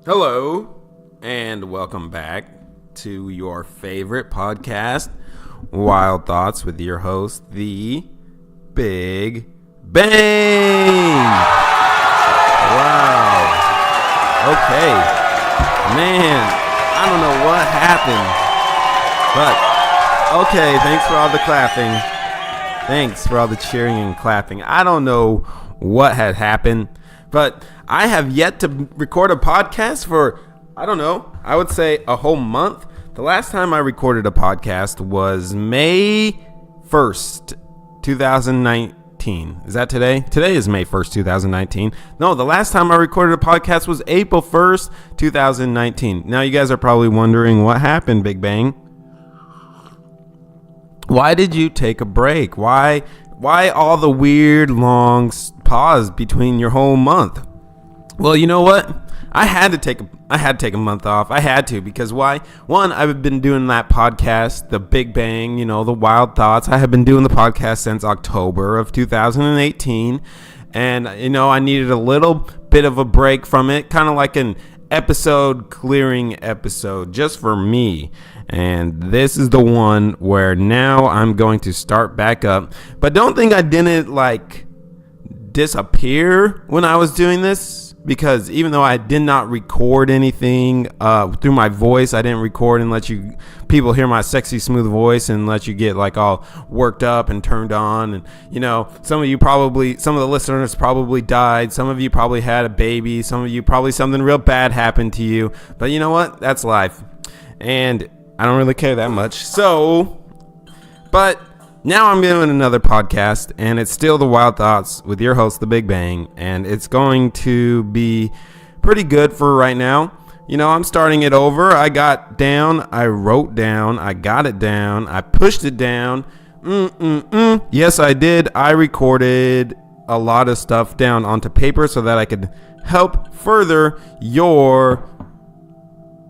Hello, and welcome back to your favorite podcast, Wild Thoughts, with your host, The Big Bang. Wow. Okay. Man, I don't know what happened, but okay, thanks for all the clapping. Thanks for all the cheering and clapping. I don't know what had happened, but I have yet to record a podcast for, I don't know, I would say a whole month. The last time I recorded a podcast was May 1st, 2019. Is that today? Today is May 1st, 2019. No, the last time I recorded a podcast was April 1st, 2019. Now you guys are probably wondering what happened, Big Bang. Why did you take a break? Why all the weird long pause between your whole month? Well, you know what? I had to take a month off. I had to, because why? One, I've been doing that podcast, The Big Bang, the Wild Thoughts. I have been doing the podcast since October of 2018, and I needed a little bit of a break from it, kind of like an episode clearing episode just for me. And this is the one where now I'm going to start back up. But don't think I didn't disappear when I was doing this, because even though I did not record anything through my voice, I didn't record and let you people hear my sexy smooth voice and let you get all worked up and turned on. And some of the listeners probably died, some of you probably had a baby, some of you probably something real bad happened to you, but you know what, that's life, and I don't really care that much. But now I'm doing another podcast, and it's still The Wild Thoughts with your host, The Big Bang, and it's going to be pretty good for right now. I'm starting it over. I got down, I wrote down, I got it down, I pushed it down. Yes, I did. I recorded a lot of stuff down onto paper so that I could help further your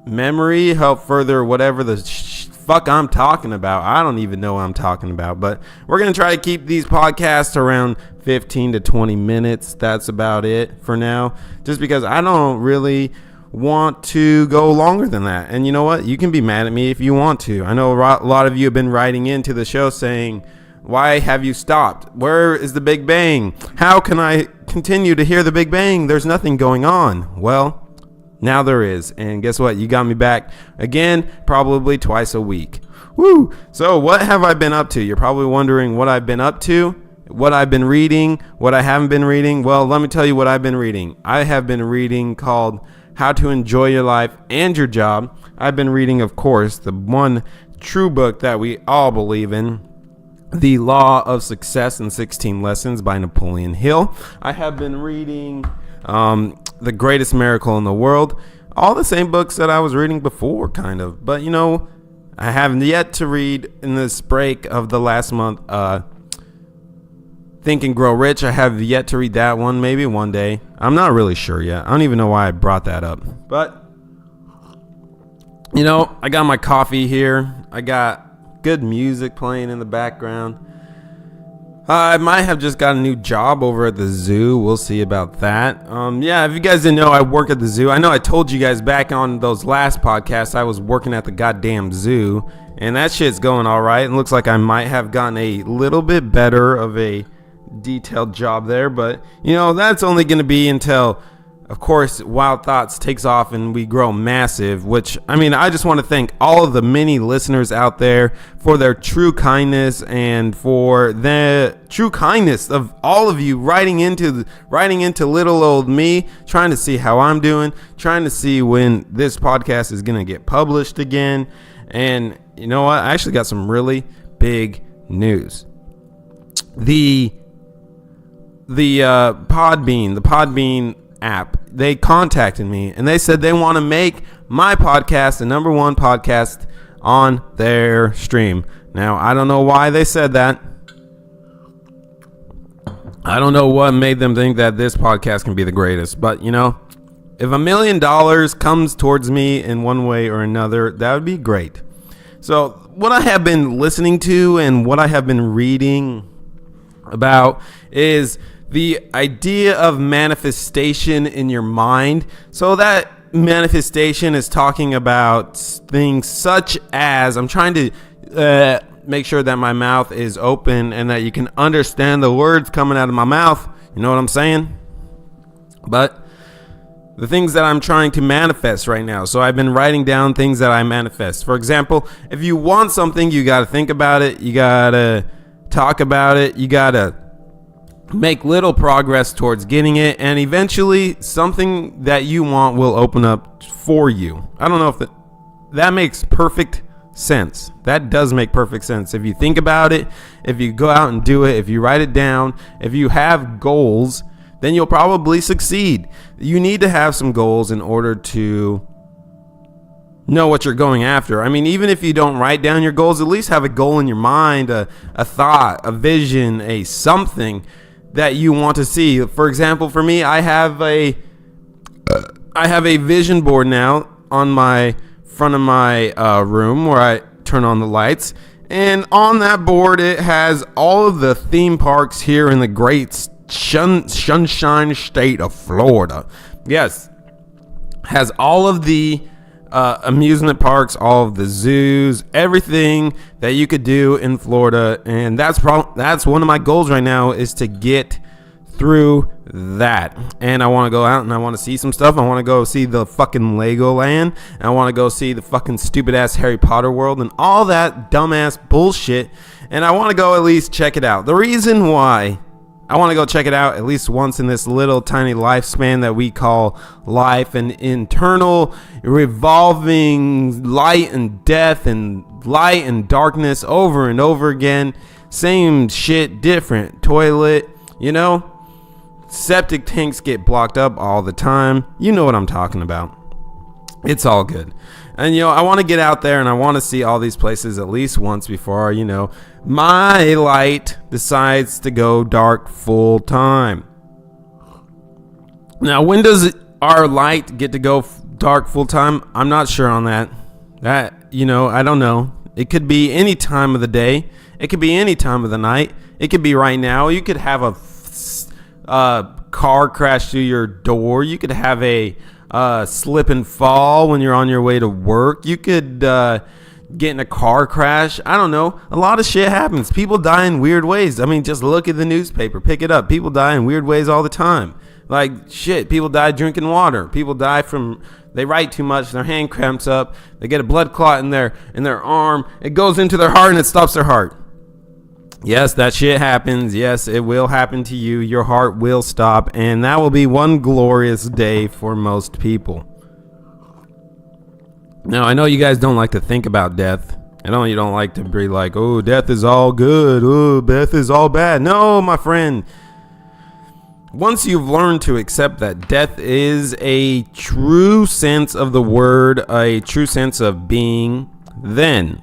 memory, help further whatever the fuck I'm talking about. I don't even know what I'm talking about, but we're going to try to keep these podcasts around 15 to 20 minutes. That's about it for now, just because I don't really want to go longer than that. And you know what? You can be mad at me if you want to. I know a lot of you have been writing into the show saying, why have you stopped? Where is the Big Bang? How can I continue to hear the Big Bang? There's nothing going on. Well, now there is, and guess what? You got me back again, probably twice a week. Woo! So what have I been up to? You're probably wondering what I've been up to, what I've been reading, what I haven't been reading. Well, let me tell you what I've been reading. I have been reading called How to Enjoy Your Life and Your Job. I've been reading, of course, the one true book that we all believe in, The Law of Success in 16 Lessons by Napoleon Hill. I have been reading The Greatest Miracle in the World, all the same books that I was reading before, kind of. But I haven't yet to read in this break of the last month, Think and Grow Rich. I have yet to read that one, maybe one day. I'm not really sure yet. I don't even know why I brought that up. But I got my coffee here. I got good music playing in the background. I might have just got a new job over at the zoo. We'll see about that. If you guys didn't know, I work at the zoo. I know I told you guys back on those last podcasts I was working at the goddamn zoo, and that shit's going all right. It looks like I might have gotten a little bit better of a detailed job there, but that's only going to be until, of course, Wild Thoughts takes off and we grow massive, which, I just want to thank all of the many listeners out there for their true kindness and for the true kindness of all of you writing into little old me, trying to see how I'm doing, trying to see when this podcast is going to get published again. And you know what? I actually got some really big news. The Podbean app, they contacted me and they said they want to make my podcast the number one podcast on their stream. Now, I don't know why they said that. I don't know what made them think that this podcast can be the greatest, but if $1 million comes towards me in one way or another, that would be great. So what I have been listening to and what I have been reading about is the idea of manifestation in your mind. So that manifestation is talking about things such as, I'm trying to make sure that my mouth is open and that you can understand the words coming out of my mouth. You know what I'm saying? But the things that I'm trying to manifest right now. So I've been writing down things that I manifest. For example, if you want something, you got to think about it. You got to talk about it. You got to make little progress towards getting it. And eventually something that you want will open up for you. I don't know if that makes perfect sense. That does make perfect sense. If you think about it, if you go out and do it, if you write it down, if you have goals, then you'll probably succeed. You need to have some goals in order to know what you're going after. I mean, even if you don't write down your goals, at least have a goal in your mind, a thought, a vision, a something that you want to see. For example, for me, I have a vision board now on my front of my room where I turn on the lights. And on that board, it has all of the theme parks here in the great sunshine state of Florida. Yes, has all of the amusement parks, all of the zoos, everything that you could do in Florida. And that's one of my goals right now, is to get through that. And I want to go out and I want to see some stuff. I want to go see the fucking Legoland, and I want to go see the fucking stupid ass Harry Potter world and all that dumbass bullshit. And I want to go at least check it out. The reason why I want to go check it out at least once in this little tiny lifespan that we call life, an internal revolving light and death and light and darkness over and over again. Same shit, different toilet, you know? Septic tanks get blocked up all the time. You know what I'm talking about. It's all good. And, you know, I want to get out there and I want to see all these places at least once before, you know, my light decides to go dark full time. Now, when does our light get to go dark full time? I'm not sure on that. You know, I don't know. It could be any time of the day. It could be any time of the night. It could be right now. You could have a car crash through your door. You could have a slip and fall when you're on your way to work. You could get in a car crash. I don't know. A lot of shit happens. People die in weird ways. I mean, just look at the newspaper. Pick it up. People die in weird ways all the time. Like, shit, people die drinking water. People die from, they write too much, their hand cramps up, they get a blood clot in their arm. It goes into their heart and it stops their heart. Yes, that shit happens. Yes, it will happen to you. Your heart will stop, and that will be one glorious day for most people. Now, I know you guys don't like to think about death. I know you don't like to be like, oh, death is all good. Oh, death is all bad. No, my friend. Once you've learned to accept that death is a true sense of the word, a true sense of being, then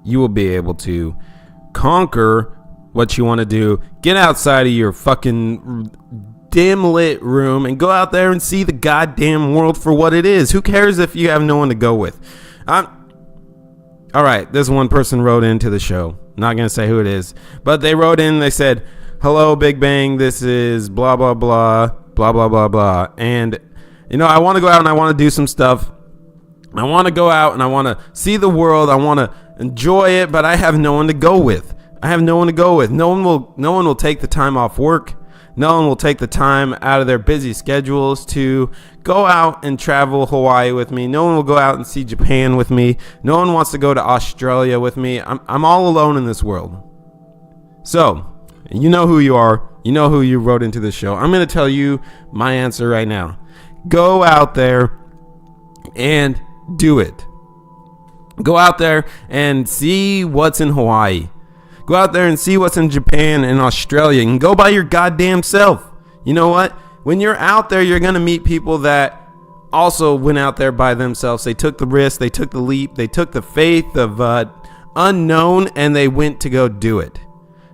you will be able to conquer what you want to do. Get outside of your fucking dim lit room and go out there and see the goddamn world for what it is. Who cares if you have no one to go with? All right, this one person wrote into the show. Not gonna say who it is, but they wrote in. They said, "Hello, Big Bang. This is blah blah blah blah blah blah blah." And you know, I want to go out and I want to do some stuff. I want to go out and I want to see the world. I want to enjoy it, but I have no one to go with. No one will take the time off work. No one will take the time out of their busy schedules to go out and travel Hawaii with me. No one will go out and see Japan with me. No one wants to go to Australia with me. I'm all alone in this world. So, you know who you are. You know who you wrote into this show. I'm going to tell you my answer right now. Go out there and do it. Go out there and see what's in Hawaii. Go out there and see what's in Japan and Australia, and go by your goddamn self. You know what? When you're out there, you're going to meet people that also went out there by themselves. They took the risk, they took the leap, they took the faith of unknown, and they went to go do it.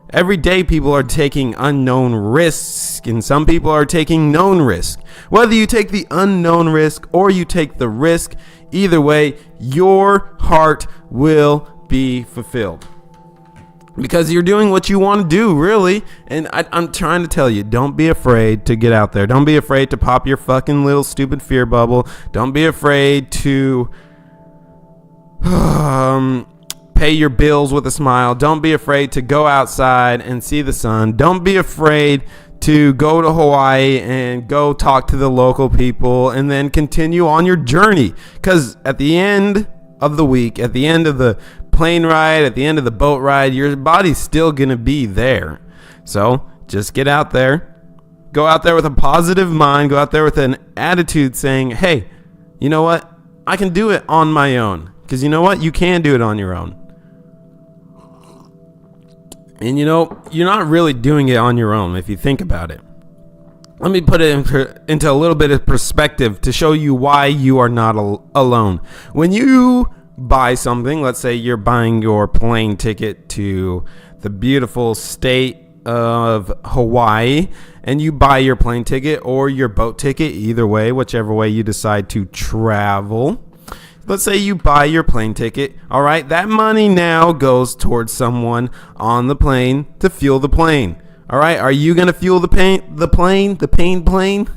Every day people are taking unknown risks, and some people are taking known risk. Whether you take the unknown risk or you take the risk, either way, your heart will be fulfilled. because you're doing what you want to do, really. And I'm trying to tell you, don't be afraid to get out there. Don't be afraid to pop your fucking little stupid fear bubble. Don't be afraid to pay your bills with a smile. Don't be afraid to go outside and see the sun. Don't be afraid to go to Hawaii and go talk to the local people and then continue on your journey. Because at the end of the week, at the end of the plane ride, at the end of the boat ride, your body's still going to be there. So just get out there. Go out there with a positive mind. Go out there with an attitude saying, hey, you know what? I can do it on my own. Because you know what? You can do it on your own. And you know, you're not really doing it on your own if you think about it. Let me put it into a little bit of perspective to show you why you are not alone. When you buy something, let's say you're buying your plane ticket to the beautiful state of Hawaii, and you buy your plane ticket or your boat ticket, either way, whichever way you decide to travel. Let's say you buy your plane ticket. All right, that money now goes towards someone on the plane to fuel the plane. All right, are you going to fuel the pain plane?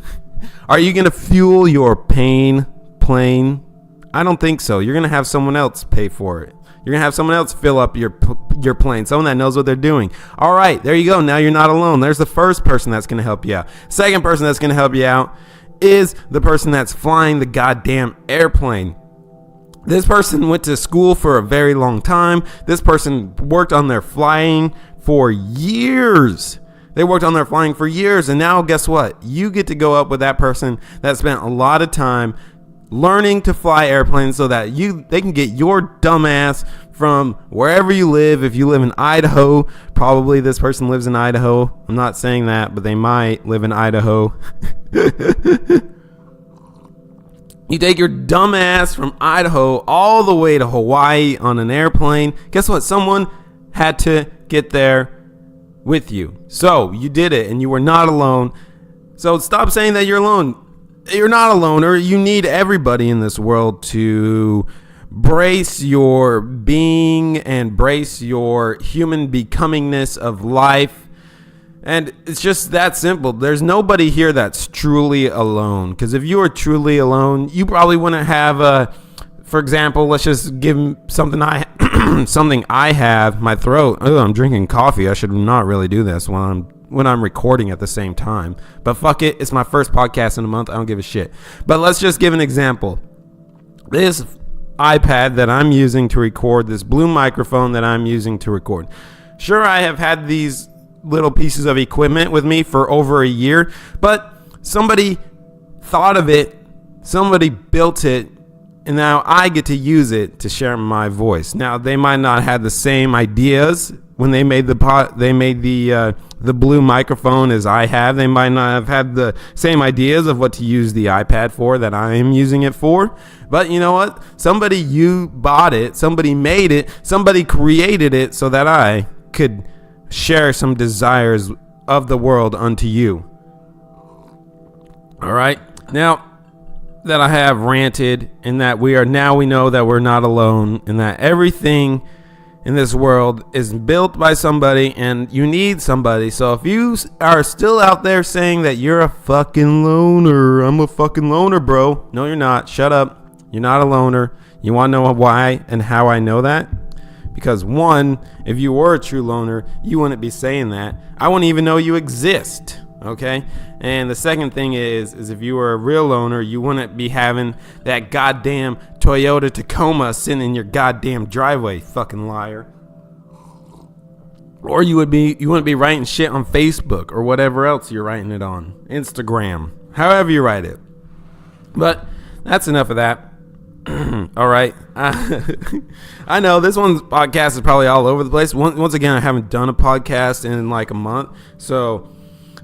Are you going to fuel your pain plane? I don't think so. You're going to have someone else pay for it. You're going to have someone else fill up your plane, someone that knows what they're doing. All right, there you go. Now you're not alone. There's the first person that's going to help you out. Second person that's going to help you out is the person that's flying the goddamn airplane. This person went to school for a very long time. This person worked on their flying for years. They worked on their flying for years. And now guess what? You get to go up with that person that spent a lot of time learning to fly airplanes so that they can get your dumb ass from wherever you live. If you live in Idaho, probably this person lives in Idaho. I'm not saying that, but they might live in Idaho. You take your dumb ass from Idaho all the way to Hawaii on an airplane. Guess what? Someone had to get there with you. So you did it and you were not alone. So stop saying that you're alone. You're not a loner. You need everybody in this world to brace your being and brace your human becomingness of life. And it's just that simple. There's nobody here that's truly alone. Because if you were truly alone, you probably wouldn't have for example, let's just give something something I have, my throat. Oh, I'm drinking coffee. I should not really do this when I'm recording at the same time. But fuck it. It's my first podcast in a month. I don't give a shit. But let's just give an example. This iPad that I'm using to record, this blue microphone that I'm using to record. Sure, I have had these little pieces of equipment with me for over a year, but somebody thought of it, somebody built it, and now I get to use it to share my voice. Now they might not have the same ideas when they made the blue microphone as I have. They might not have had the same ideas of what to use the iPad for that I am using it for. But you know what? You bought it, somebody made it, somebody created it so that I could share some desires of the world unto you. All right. Now that I have ranted and that we know that we're not alone and that everything in this world is built by somebody and you need somebody. So if you are still out there saying that you're a fucking loner, I'm a fucking loner, bro. No, you're not. Shut up. You're not a loner. You want to know why and how I know that? Because one, if you were a true loner, you wouldn't be saying that. I wouldn't even know you exist. Okay? And the second thing is if you were a real loner, you wouldn't be having that goddamn Toyota Tacoma sitting in your goddamn driveway, fucking liar. Or you wouldn't be writing shit on Facebook or whatever else you're writing it on. Instagram. However you write it. But that's enough of that. All right. I know this podcast is probably all over the place. Once again, I haven't done a podcast in like a month. So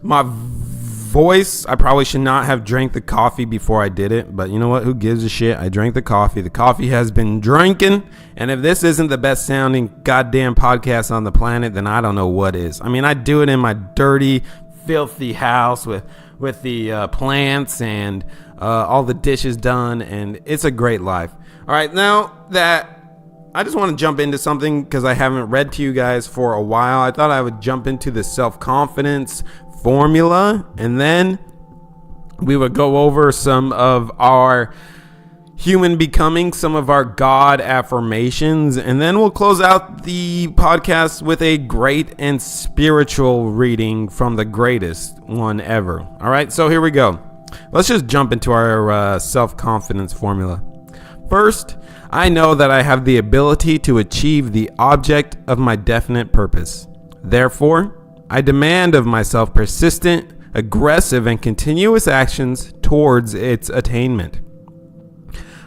my voice, I probably should not have drank the coffee before I did it. But you know what? Who gives a shit? I drank the coffee. The coffee has been drinking. And if this isn't the best sounding goddamn podcast on the planet, then I don't know what is. I mean, I do it in my dirty, filthy house with the plants and all the dishes done, and it's a great life. All right, now that I just want to jump into something because I haven't read to you guys for a while. I thought I would jump into the self-confidence formula, and then we would go over some of our human becoming, some of our God affirmations, and then we'll close out the podcast with a great and spiritual reading from the greatest one ever. All right, so here we go. Let's just jump into our self-confidence formula. First, I know that I have the ability to achieve the object of my definite purpose. Therefore, I demand of myself persistent, aggressive, and continuous actions towards its attainment.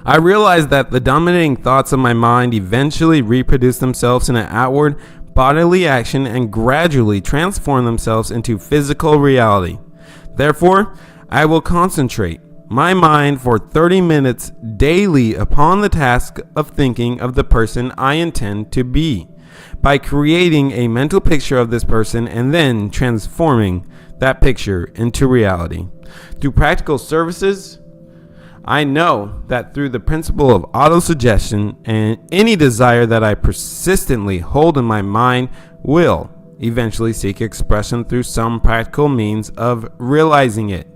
I realize that the dominating thoughts of my mind eventually reproduce themselves in an outward bodily action and gradually transform themselves into physical reality. Therefore, I will concentrate my mind for 30 minutes daily upon the task of thinking of the person I intend to be, by creating a mental picture of this person and then transforming that picture into reality. Through practical services, I know that through the principle of autosuggestion, and any desire that I persistently hold in my mind will eventually seek expression through some practical means of realizing it.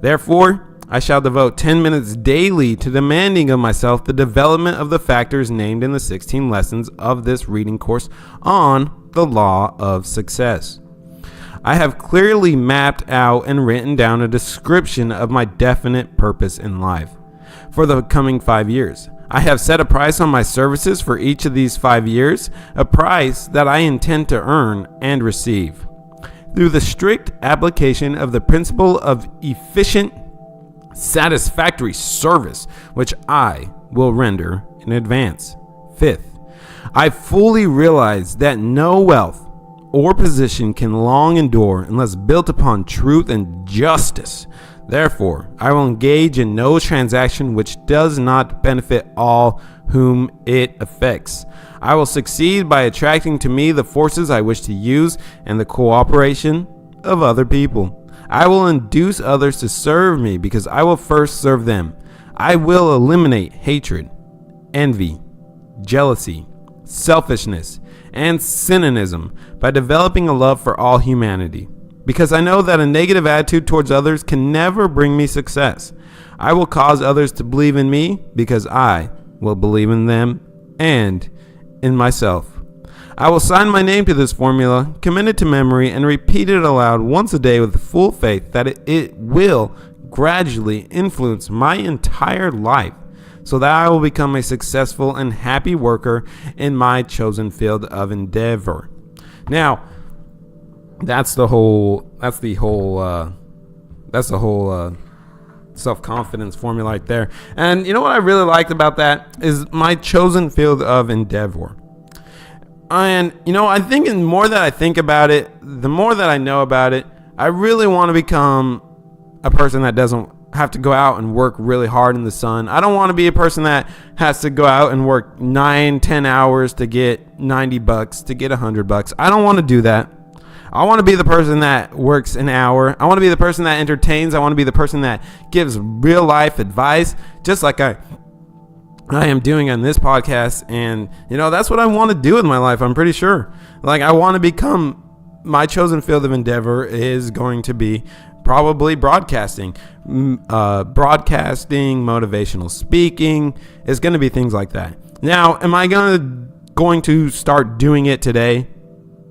Therefore, I shall devote 10 minutes daily to demanding of myself the development of the factors named in the 16 lessons of this reading course on the law of success. I have clearly mapped out and written down a description of my definite purpose in life for the coming 5 years. I have set a price on my services for each of these 5 years, a price that I intend to earn and receive. Through the strict application of the principle of efficient, satisfactory service, which I will render in advance. Fifth, I fully realize that no wealth or position can long endure unless built upon truth and justice. Therefore, I will engage in no transaction which does not benefit all whom it affects. I will succeed by attracting to me the forces I wish to use and the cooperation of other people. I will induce others to serve me because I will first serve them. I will eliminate hatred, envy, jealousy, selfishness, and cynicism by developing a love for all humanity. Because I know that a negative attitude towards others can never bring me success. I will cause others to believe in me because I will believe in them and in myself. I will sign my name to this formula, commit it to memory, and repeat it aloud once a day with full faith that it will gradually influence my entire life, so that I will become a successful and happy worker in my chosen field of endeavor. Now, that's the whole self-confidence formula right there. And you know what I really liked about that is my chosen field of endeavor. And you know, I think the more that I think about it, the more that I know about it, I really want to become a person that doesn't have to go out and work really hard in the sun. I don't want to be a person that has to go out and work 9-10 hours to get $90, to get $100. I don't want to do that. I want to be the person that works an hour. I want to be the person that entertains. I want to be the person that gives real life advice, just like I am doing on this podcast. And you know, that's what I want to do with my life. I'm pretty sure. Like, I want to become, my chosen field of endeavor is going to be probably broadcasting, motivational speaking. It's going to be things like that. Now, am I going to start doing it today?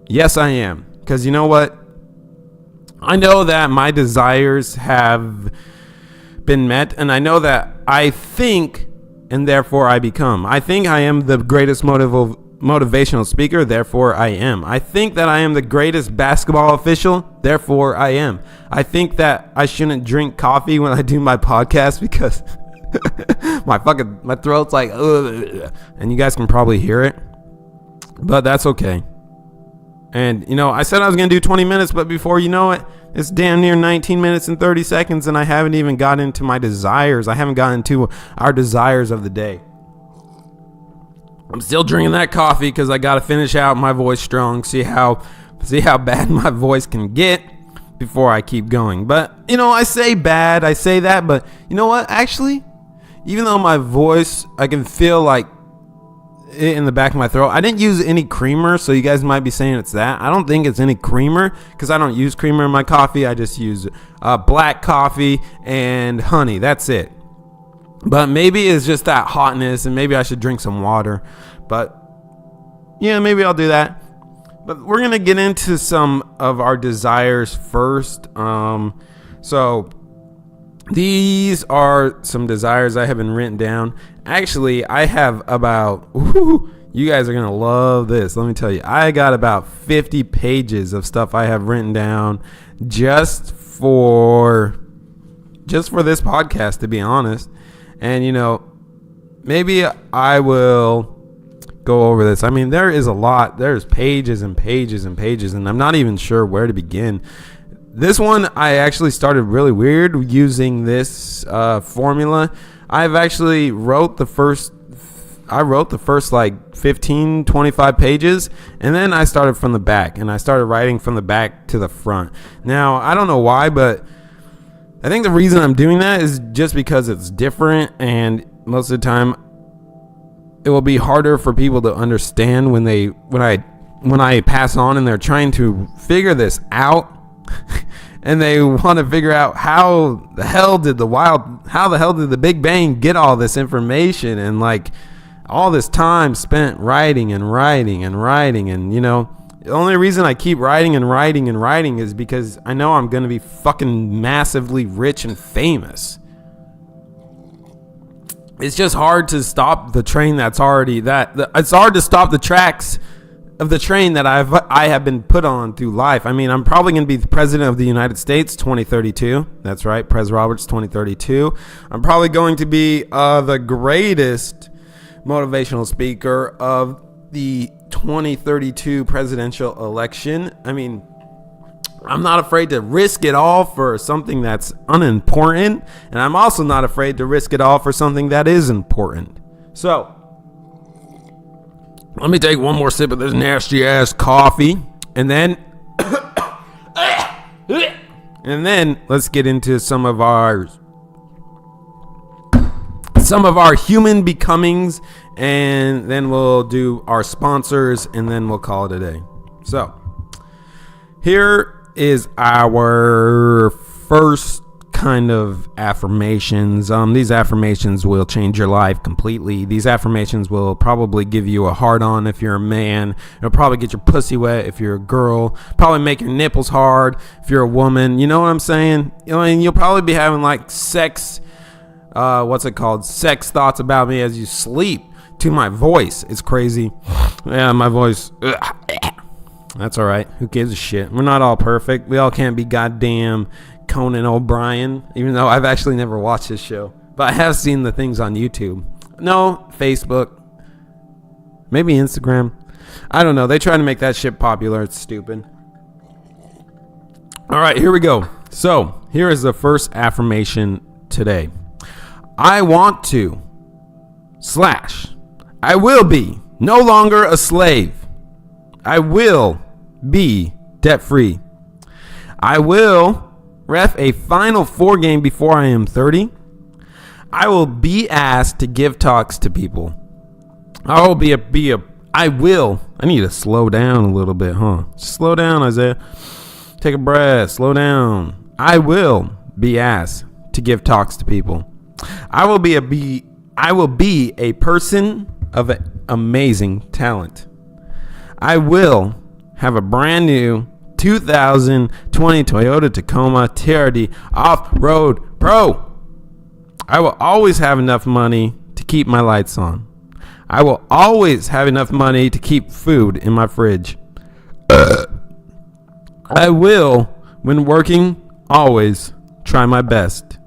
Yes, I am. Because you know what? I know that my desires have been met, and I know that I think, and therefore I become. I think I am the greatest motivational speaker, therefore I am. I think that I am the greatest basketball official, therefore I am. I think that I shouldn't drink coffee when I do my podcast because my throat's like, ugh, and you guys can probably hear it, but that's okay. And, you know, I said I was going to do 20 minutes, but before you know it, it's damn near 19 minutes and 30 seconds, and I haven't even gotten into my desires. I haven't gotten into our desires of the day. I'm still drinking that coffee because I got to finish out my voice strong, see how bad my voice can get before I keep going. But, you know, I say bad, I say that, but you know what? Actually, even though my voice, I can feel like it in the back of my throat. I didn't use any creamer, so you guys might be saying it's that. I don't think it's any creamer because I don't use creamer in my coffee. I just use black coffee and honey. That's it. But maybe it's just that hotness, and maybe I should drink some water. But yeah, maybe I'll do that. But we're going to get into some of our desires first. So these are some desires I have been written down. Actually, I have about, you guys are going to love this. Let me tell you, I got about 50 pages of stuff I have written down just for this podcast, to be honest. And, you know, maybe I will go over this. I mean, there is a lot. There's pages and pages and pages, and I'm not even sure where to begin. This one, I actually started really weird using this formula. I've actually wrote the first like 15, 25 pages, and then I started from the back, and I started writing from the back to the front. Now, I don't know why, but I think the reason I'm doing that is just because it's different, and most of the time it will be harder for people to understand when I pass on and they're trying to figure this out and they want to figure out how the hell did the Big Bang get all this information, and like all this time spent writing and you know, the only reason I keep writing is because I know I'm going to be fucking massively rich and famous. It's just hard to stop the train that's already it's hard to stop the tracks of the train that I have been put on through life. I mean, I'm probably going to be the president of the United States 2032. That's right, Prez Roberts 2032. I'm probably going to be the greatest motivational speaker of the 2032 presidential election. I mean, I'm not afraid to risk it all for something that's unimportant, and I'm also not afraid to risk it all for something that is important. So, let me take one more sip of this nasty ass coffee, and then let's get into some of our human becomings, and then we'll do our sponsors, and then we'll call it a day. So, here is our first kind of affirmations. These affirmations will change your life completely. These affirmations will probably give you a hard on if you're a man. It'll probably get your pussy wet if you're a girl. Probably make your nipples hard if you're a woman. You know what I'm saying? You know, and you'll probably be having like sex thoughts about me as you sleep to my voice. It's crazy. Yeah, my voice. That's all right. Who gives a shit? We're not all perfect. We all can't be goddamn Conan O'Brien, even though I've actually never watched his show. But I have seen the things on YouTube. No, Facebook. Maybe Instagram. I don't know. They try to make that shit popular. It's stupid. All right, here we go. So, here is the first affirmation today. I want to / I will be no longer a slave. I will be debt-free. I will ref a Final Four game before I am 30. I will be asked to give talks to people. I need to slow down a little bit, huh? Slow down, Isaiah. Take a breath. Slow down. I will be asked to give talks to people. I will be a person of amazing talent. I will have a brand new 2020 Toyota Tacoma TRD Off-Road Pro. I will always have enough money to keep my lights on. I will always have enough money to keep food in my fridge. I will, when working, always try my best.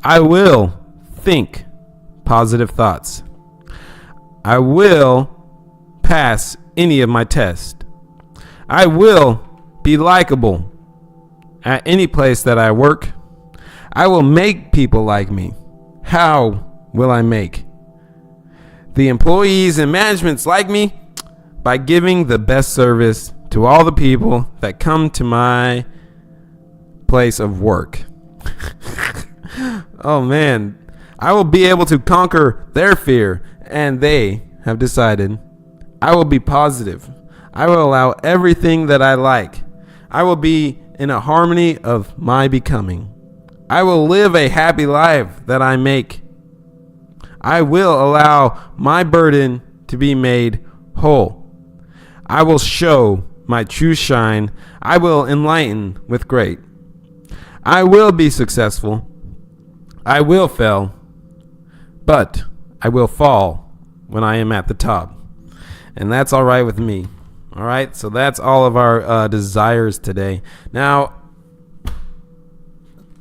I will think positive thoughts. I will pass any of my tests. I will be likable at any place that I work. I will make people like me. How will I make the employees and managements like me? By giving the best service to all the people that come to my place of work. Oh man, I will be able to conquer their fear and they have decided I will be positive. I will allow everything that I like. I will be in a harmony of my becoming. I will live a happy life that I make. I will allow my burden to be made whole. I will show my true shine. I will enlighten with great. I will be successful. I will fail, but I will fall when I am at the top. And that's all right with me. All right, so that's all of our desires today. Now,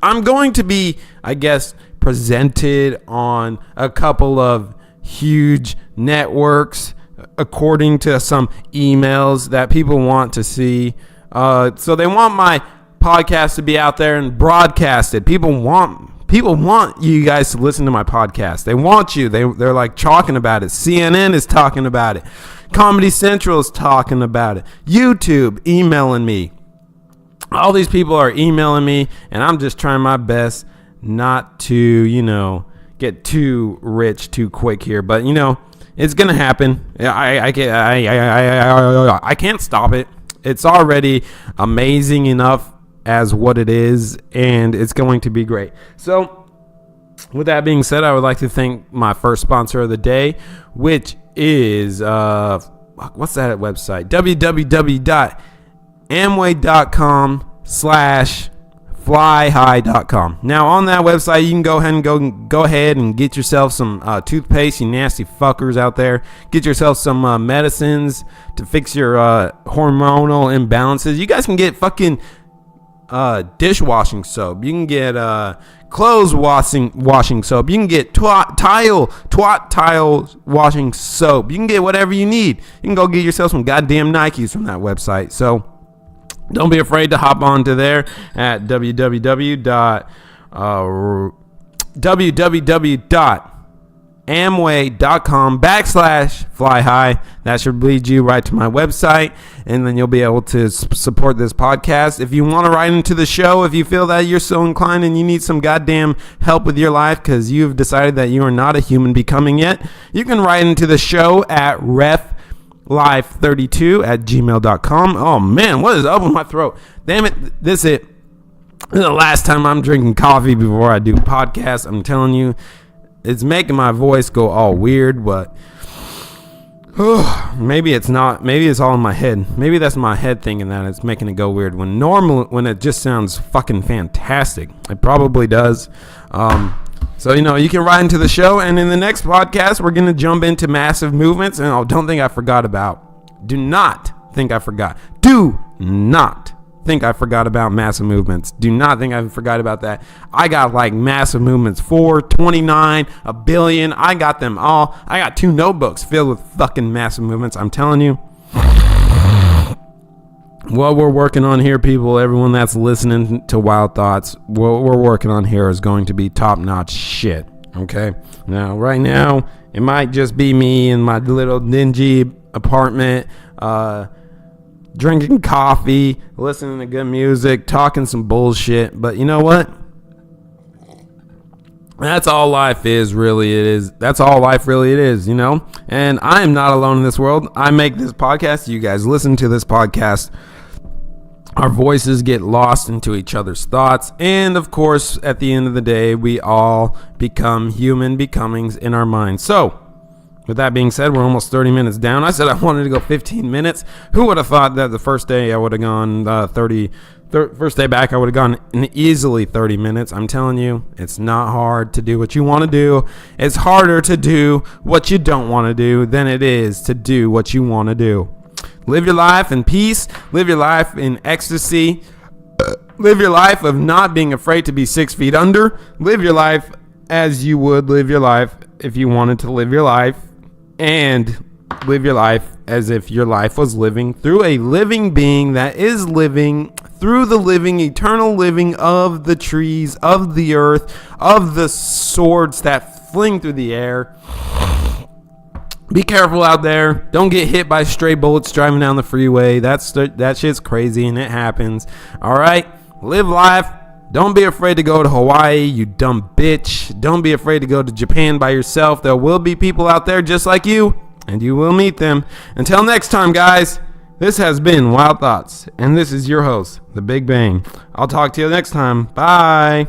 I'm going to be, I guess, presented on a couple of huge networks according to some emails that people want to see. So they want my podcast to be out there and broadcasted. People want you guys to listen to my podcast. They want you. They're like talking about it. CNN is talking about it. Comedy Central is talking about it. YouTube emailing me. All these people are emailing me, and I'm just trying my best not to, get too rich too quick here. But it's gonna happen. I can't stop it. It's already amazing enough as what it is, and it's going to be great. So with that being said, I would like to thank my first sponsor of the day, which is what's that website? www.amway.com/flyhigh.com. Now on that website, you can go ahead and get yourself some toothpaste, you nasty fuckers out there. Get yourself some medicines to fix your hormonal imbalances. You guys can get fucking dishwashing soap. You can get clothes washing soap. You can get twat tile washing soap. You can get whatever you need. You can go get yourself some goddamn Nikes from that website. So don't be afraid to hop onto there at www.amway.com/flyhigh. That should lead you right to my website, and then you'll be able to support this podcast. If you want to write into the show, if you feel that you're so inclined and you need some goddamn help with your life because you've decided that you are not a human becoming yet, you can write into the show at reflife32@gmail.com. Oh man, what is up with my throat? Damn it, this is the last time I'm drinking coffee before I do podcasts. I'm telling you, it's making my voice go all weird, but maybe it's not. Maybe it's all in my head. Maybe that's my head thinking that it's making it go weird when it just sounds fucking fantastic. It probably does. So, you can write into the show, and in the next podcast, we're going to jump into massive movements, and do not think I forgot about massive movements. Do not think I forgot about that. I got like massive movements 4, 29, a billion. I got them all. I got 2 notebooks filled with fucking massive movements. I'm telling you. What we're working on here, people, everyone that's listening to Wild Thoughts, what we're working on here is going to be top-notch shit, okay? Now, right now, it might just be me in my little dingy apartment, drinking coffee, listening to good music, talking some bullshit, but you know what? That's all life is, really. It is. That's all life really it is, And I am not alone in this world. I make this podcast. You guys listen to this podcast. Our voices get lost into each other's thoughts. And, of course, at the end of the day, we all become human becomings in our minds. So, with that being said, we're almost 30 minutes down. I said I wanted to go 15 minutes. Who would have thought that the first day I would have gone first day back, I would have gone in easily 30 minutes. I'm telling you, it's not hard to do what you want to do. It's harder to do what you don't want to do than it is to do what you want to do. Live your life in peace. Live your life in ecstasy. Live your life of not being afraid to be 6 feet under. Live your life as you would live your life if you wanted to live your life. And live your life as if your life was living through a living being that is living through the living, eternal living of the trees, of the earth, of the swords that fling through the air. Be careful out there. Don't get hit by stray bullets driving down the freeway. That shit's crazy and it happens. All right? Live life. Don't be afraid to go to Hawaii, you dumb bitch. Don't be afraid to go to Japan by yourself. There will be people out there just like you and you will meet them. Until next time, guys, this has been Wild Thoughts, and this is your host, The Big Bang. I'll talk to you next time. Bye.